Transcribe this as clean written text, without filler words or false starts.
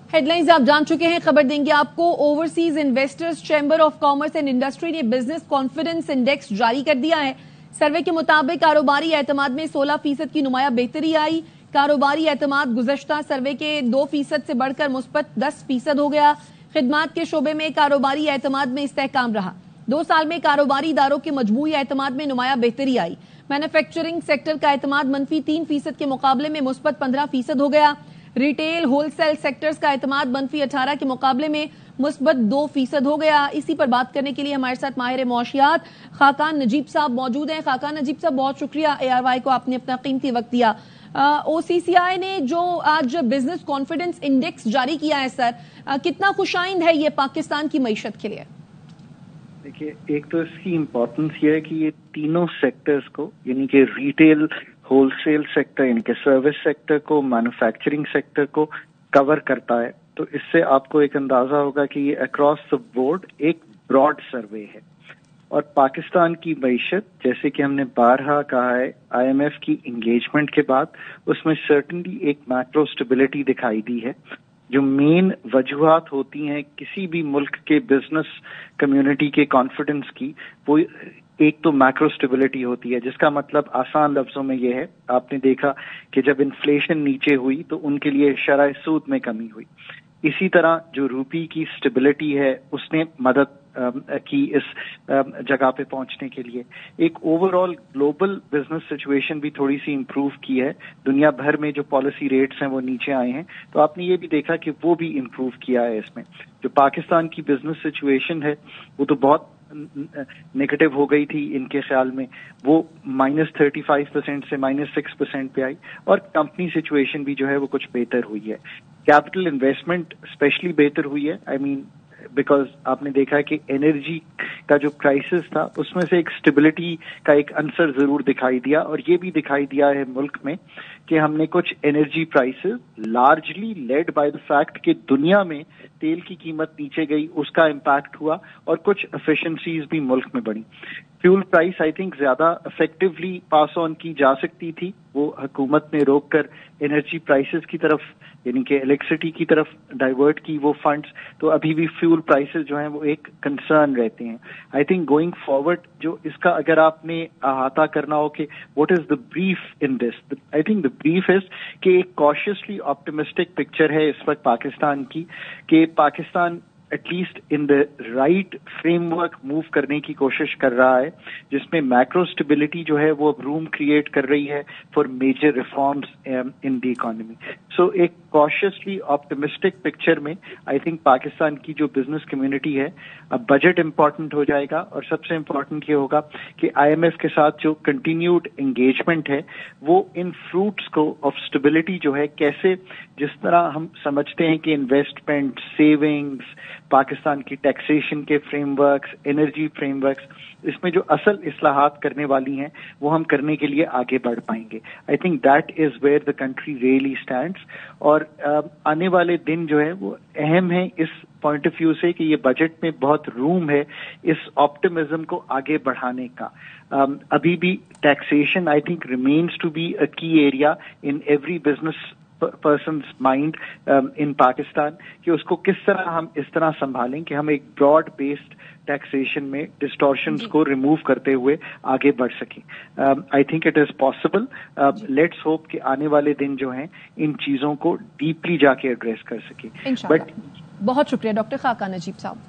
Headlines आप जान चुके हैं, खबर देंगे आपको। Overseas investors chamber of commerce and industry ने बिजनेस कॉन्फिडेंस इंडेक्स जारी कर दिया है। सर्वे के मुताबिक कारोबारी एतमाद में 16% की नुमाया बेहतरी आई। कारोबारी एतमाद गुज़श्ता सर्वे के 2% से बढ़कर मुस्बत 10% हो गया। खिदमात के शोबे में कारोबारी एतमाद में इस्तेहकाम रहा। 2 साल में कारोबारी इदारों के मजमूई एतमाद में नुमाया बेहतरी आई। मैन्युफैक्चरिंग सेक्टर का एतमाद मनफी 3% के मुकाबले में मुस्बत 15% हो गया। रिटेल होलसेल सेक्टर्स का एतमाद मनफी 18 के मुकाबले में मुस्बत 2% हो गया। इसी पर बात करने के लिए हमारे साथ माहिर मौशियात खाकान नजीब साहब मौजूद हैं। खाकान नजीब साहब, बहुत शुक्रिया ARY को आपने अपना कीमती वक्त दिया। OCCI ने जो आज बिजनेस कॉन्फिडेंस इंडेक्स जारी किया है सर, कितना खुशाइंद है ये पाकिस्तान की मईशत के लिए? देखिए, एक तो इसकी इम्पोर्टेंस ये है कि ये तीनों सेक्टर्स को, यानी कि रिटेल, होलसेल सेक्टर यानी कि सर्विस सेक्टर को, मैन्युफैक्चरिंग सेक्टर को कवर करता है। तो इससे आपको एक अंदाजा होगा कि ये अक्रॉस द बोर्ड एक ब्रॉड सर्वे है। और पाकिस्तान की मईशत, जैसे कि हमने बारहा कहा है, IMF की एंगेजमेंट के बाद उसमें सर्टेनली एक मैक्रो स्टेबिलिटी दिखाई दी है। जो मेन वजूहात होती हैं किसी भी मुल्क के बिजनेस कम्युनिटी के कॉन्फिडेंस की, वो एक तो मैक्रो स्टेबिलिटी होती है, जिसका मतलब आसान लफ्जों में ये है, आपने देखा कि जब इन्फ्लेशन नीचे हुई तो उनके लिए शरह सूद में कमी हुई। इसी तरह जो रूपी की स्टेबिलिटी है उसने मदद की इस जगह पे पहुंचने के लिए। एक ओवरऑल ग्लोबल बिजनेस सिचुएशन भी थोड़ी सी इम्प्रूव की है। दुनिया भर में जो पॉलिसी रेट्स हैं वो नीचे आए हैं, तो आपने ये भी देखा कि वो भी इम्प्रूव किया है। इसमें जो पाकिस्तान की बिजनेस सिचुएशन है वो तो बहुत नेगेटिव हो गई थी इनके ख्याल में, वो -35% से -6% पे आई। और कंपनी सिचुएशन भी जो है वो कुछ बेहतर हुई है। कैपिटल इन्वेस्टमेंट स्पेशली बेहतर हुई है। आई मीन बिकॉज आपने देखा है कि एनर्जी का जो क्राइसिस था उसमें से एक स्टेबिलिटी का एक अंसर जरूर दिखाई दिया। और ये भी दिखाई दिया है मुल्क में कि हमने कुछ energy prices largely led by the fact कि दुनिया में तेल की कीमत नीचे गई, उसका इम्पैक्ट हुआ और कुछ एफिशिएंसीज भी मुल्क में बढ़ी। फ्यूल प्राइस आई थिंक ज्यादा इफेक्टिवली पास ऑन की जा सकती थी, वो हुकूमत ने रोक कर एनर्जी प्राइसेस की तरफ यानी कि इलेक्ट्रिसिटी की तरफ डाइवर्ट की वो फंड्स। तो अभी भी फ्यूल प्राइसेस जो हैं वो एक कंसर्न रहते हैं। आई थिंक गोइंग फॉरवर्ड जो इसका अगर आपने अहाता करना हो कि what is the brief in this, I think the brief is कि एक कॉशियसली ऑप्टिमिस्टिक पिक्चर है इस वक्त पाकिस्तान की, कि Pakistan at least in the right framework move करने की कोशिश कर रहा है, जिसमें मैक्रो स्टेबिलिटी जो है वो रूम क्रिएट कर रही है for major reforms in the economy. So एक कॉशियसली ऑप्टिमिस्टिक पिक्चर में आई थिंक पाकिस्तान की जो बिजनेस कम्युनिटी है, अब बजट इंपॉर्टेंट हो जाएगा और सबसे इम्पॉर्टेंट ये होगा कि IMF के साथ जो कंटिन्यूड एंगेजमेंट है वो इन फ्रूट्स को ऑफ स्टेबिलिटी जो है कैसे, जिस तरह हम समझते हैं कि इन्वेस्टमेंट, सेविंग्स, पाकिस्तान की टैक्सेशन के फ्रेमवर्क्स, एनर्जी फ्रेमवर्क्स, इसमें जो असल इस्लाहात करने वाली हैं वो हम करने के लिए आगे बढ़ पाएंगे। I think that is where the country really stands. और आने वाले दिन जो है वो अहम है इस पॉइंट ऑफ व्यू से कि ये बजट में बहुत रूम है इस ऑप्टिमिज्म को आगे बढ़ाने का। अभी भी taxation I think remains to be a key area in every business person's mind in Pakistan, कि उसको किस तरह हम इस तरह संभालें कि हम एक ब्रॉड बेस्ड टैक्सेशन में डिस्टॉर्शंस को रिमूव करते हुए आगे बढ़ सकें। I think it is possible. Let's hope कि आने वाले दिन जो हैं इन चीजों को डीपली जाके एड्रेस कर सकें। बट बहुत शुक्रिया डॉक्टर खाकान नजीब साहब।